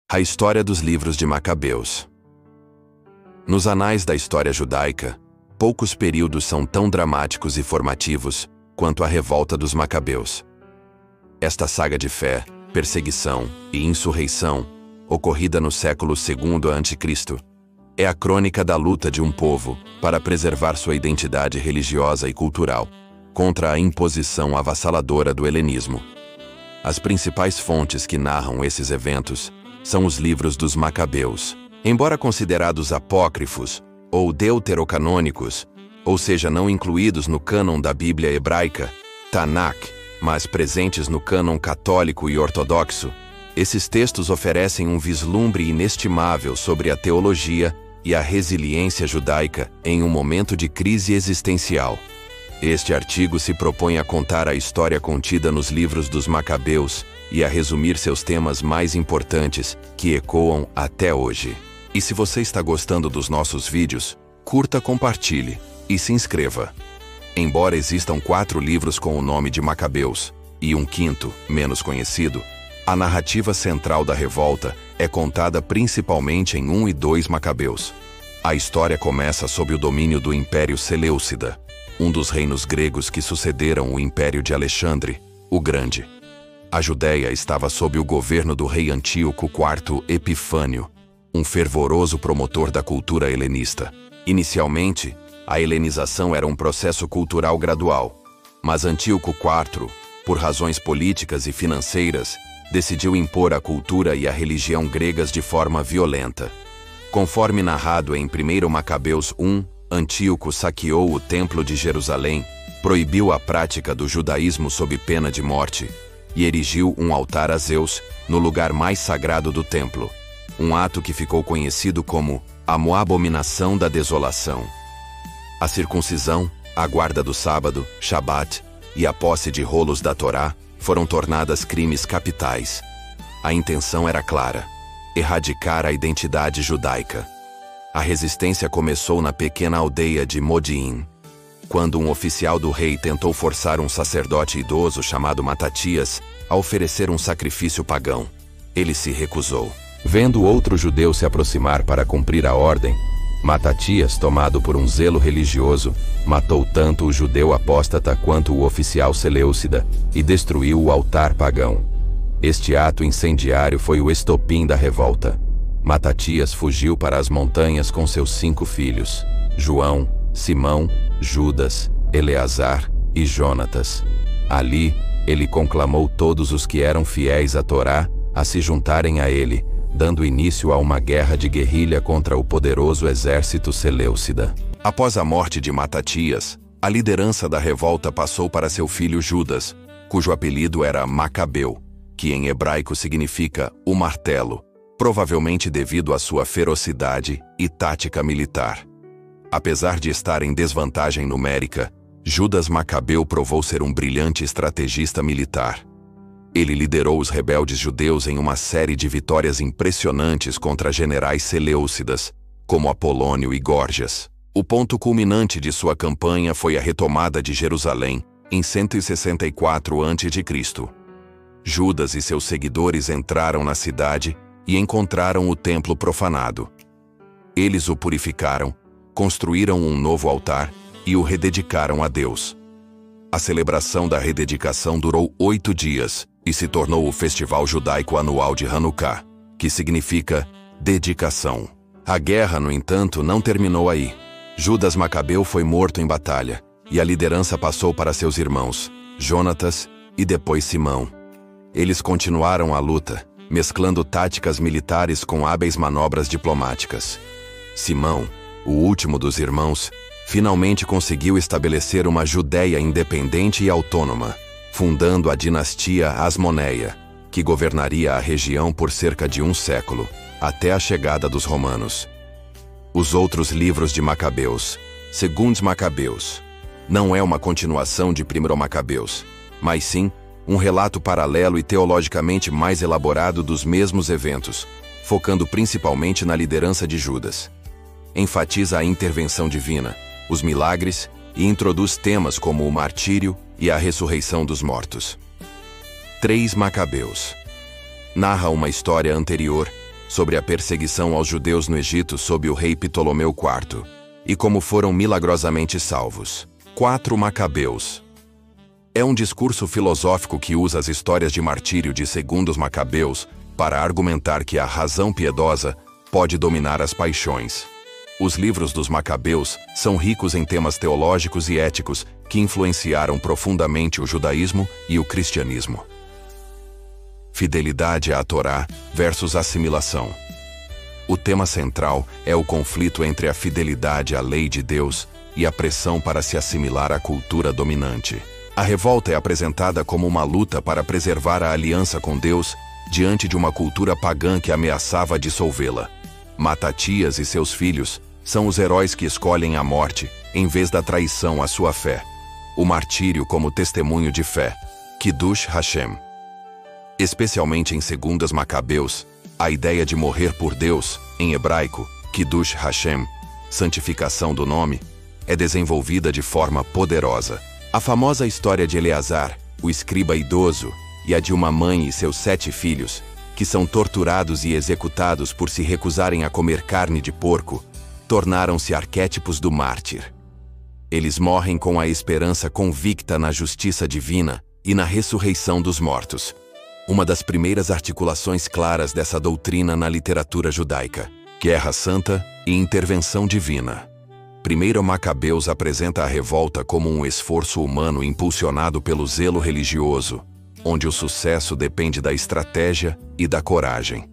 A história dos livros de Macabeus. Nos anais da história judaica, poucos períodos são tão dramáticos e formativos quanto a revolta dos Macabeus. Esta saga de fé, perseguição e insurreição, ocorrida no século II a.C., é a crônica da luta de um povo para preservar sua identidade religiosa e cultural contra a imposição avassaladora do helenismo. As principais fontes que narram esses eventos são os livros dos Macabeus. Embora considerados apócrifos ou deuterocanônicos, ou seja, não incluídos no cânon da Bíblia hebraica, Tanakh, mas presentes no cânon católico e ortodoxo, esses textos oferecem um vislumbre inestimável sobre a teologia e a resiliência judaica em um momento de crise existencial. Este artigo se propõe a contar a história contida nos livros dos Macabeus e a resumir seus temas mais importantes que ecoam até hoje. E se você está gostando dos nossos vídeos, curta, compartilhe e se inscreva. Embora existam 4 livros com o nome de Macabeus e um quinto, menos conhecido, a narrativa central da revolta é contada principalmente em 1 e 2 Macabeus. A história começa sob o domínio do Império Seleucida, um dos reinos gregos que sucederam o Império de Alexandre, o Grande. A Judéia estava sob o governo do rei Antíoco IV Epifânio, um fervoroso promotor da cultura helenista. Inicialmente, a helenização era um processo cultural gradual, mas Antíoco IV, por razões políticas e financeiras, decidiu impor a cultura e a religião gregas de forma violenta. Conforme narrado em 1 Macabeus 1, Antíoco saqueou o Templo de Jerusalém, proibiu a prática do judaísmo sob pena de morte e erigiu um altar a Zeus no lugar mais sagrado do templo, um ato que ficou conhecido como a Abominação da Desolação. A circuncisão, a guarda do sábado, Shabat, e a posse de rolos da Torá foram tornadas crimes capitais. A intenção era clara: erradicar a identidade judaica. A resistência começou na pequena aldeia de Modi'in, quando um oficial do rei tentou forçar um sacerdote idoso chamado Matatias a oferecer um sacrifício pagão. Ele se recusou. Vendo outro judeu se aproximar para cumprir a ordem, Matatias, tomado por um zelo religioso, matou tanto o judeu apóstata quanto o oficial seleucida e destruiu o altar pagão. Este ato incendiário foi o estopim da revolta. Matatias fugiu para as montanhas com seus 5 filhos, João, Simão, Judas, Eleazar e Jonatas. Ali, ele conclamou todos os que eram fiéis à Torá a se juntarem a ele, dando início a uma guerra de guerrilha contra o poderoso exército seleucida. Após a morte de Matatias, a liderança da revolta passou para seu filho Judas, cujo apelido era Macabeu, que em hebraico significa o martelo, provavelmente devido à sua ferocidade e tática militar. Apesar de estar em desvantagem numérica, Judas Macabeu provou ser um brilhante estrategista militar. Ele liderou os rebeldes judeus em uma série de vitórias impressionantes contra generais seleucidas, como Apolônio e Górgias. O ponto culminante de sua campanha foi a retomada de Jerusalém, em 164 a.C. Judas e seus seguidores entraram na cidade e encontraram o templo profanado. Eles o purificaram, construíram um novo altar e o rededicaram a Deus. A celebração da rededicação durou 8 dias e se tornou o festival judaico anual de Hanukkah, que significa dedicação. A guerra, no entanto, não terminou aí. Judas Macabeu foi morto em batalha e a liderança passou para seus irmãos, Jonatas e depois Simão. Eles continuaram a luta, mesclando táticas militares com hábeis manobras diplomáticas. Simão, o último dos irmãos, finalmente conseguiu estabelecer uma Judéia independente e autônoma, fundando a dinastia Asmoneia, que governaria a região por cerca de 1 século, até a chegada dos romanos. Os outros livros de Macabeus, Segundos Macabeus, não é uma continuação de 1 Macabeus, mas sim um relato paralelo e teologicamente mais elaborado dos mesmos eventos, focando principalmente na liderança de Judas. Enfatiza a intervenção divina, os milagres e introduz temas como o martírio e a ressurreição dos mortos. 3 Macabeus. Narra uma história anterior sobre a perseguição aos judeus no Egito sob o rei Ptolomeu IV, e como foram milagrosamente salvos. 4 Macabeus. É um discurso filosófico que usa as histórias de martírio de 2 Macabeus para argumentar que a razão piedosa pode dominar as paixões. Os livros dos Macabeus são ricos em temas teológicos e éticos que influenciaram profundamente o judaísmo e o cristianismo. Fidelidade à Torá versus assimilação. O tema central é o conflito entre a fidelidade à lei de Deus e a pressão para se assimilar à cultura dominante. A revolta é apresentada como uma luta para preservar a aliança com Deus diante de uma cultura pagã que ameaçava dissolvê-la. Matatias e seus filhos são os heróis que escolhem a morte em vez da traição à sua fé. O martírio como testemunho de fé. Kiddush Hashem. Especialmente em 2 Macabeus, a ideia de morrer por Deus, em hebraico, Kiddush Hashem, santificação do nome, é desenvolvida de forma poderosa. A famosa história de Eleazar, o escriba idoso, e a de uma mãe e seus 7 filhos, que são torturados e executados por se recusarem a comer carne de porco, tornaram-se arquétipos do mártir. Eles morrem com a esperança convicta na justiça divina e na ressurreição dos mortos. Uma das primeiras articulações claras dessa doutrina na literatura judaica. Guerra Santa e intervenção divina. 1 Macabeus apresenta a revolta como um esforço humano impulsionado pelo zelo religioso, onde o sucesso depende da estratégia e da coragem.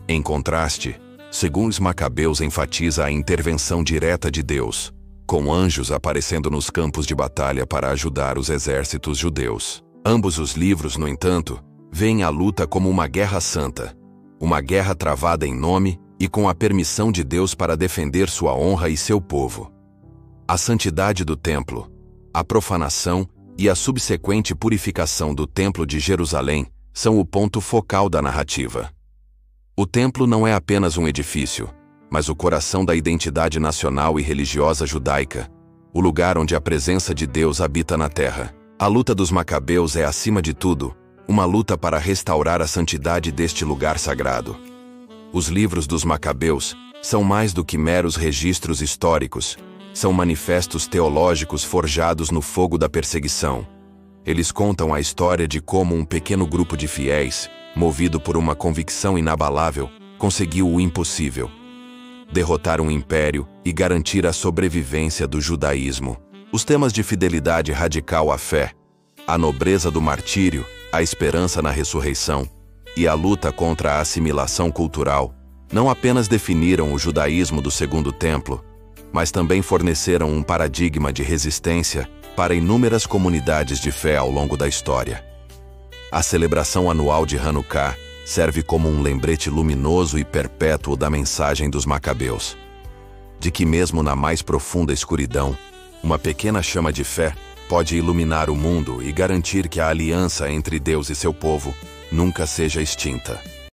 Em contraste, 2 Macabeus enfatiza a intervenção direta de Deus, com anjos aparecendo nos campos de batalha para ajudar os exércitos judeus. Ambos os livros, no entanto, veem a luta como uma guerra santa, uma guerra travada em nome e com a permissão de Deus para defender sua honra e seu povo. A santidade do templo, a profanação e a subsequente purificação do Templo de Jerusalém são o ponto focal da narrativa. O templo não é apenas um edifício, mas o coração da identidade nacional e religiosa judaica, o lugar onde a presença de Deus habita na terra. A luta dos Macabeus é, acima de tudo, uma luta para restaurar a santidade deste lugar sagrado. Os livros dos Macabeus são mais do que meros registros históricos, são manifestos teológicos forjados no fogo da perseguição. Eles contam a história de como um pequeno grupo de fiéis, movido por uma convicção inabalável, conseguiu o impossível: derrotar um império e garantir a sobrevivência do judaísmo. Os temas de fidelidade radical à fé, a nobreza do martírio, a esperança na ressurreição e a luta contra a assimilação cultural não apenas definiram o judaísmo do Segundo Templo, mas também forneceram um paradigma de resistência para inúmeras comunidades de fé ao longo da história. A celebração anual de Hanukkah serve como um lembrete luminoso e perpétuo da mensagem dos Macabeus, de que mesmo na mais profunda escuridão, uma pequena chama de fé pode iluminar o mundo e garantir que a aliança entre Deus e seu povo nunca seja extinta.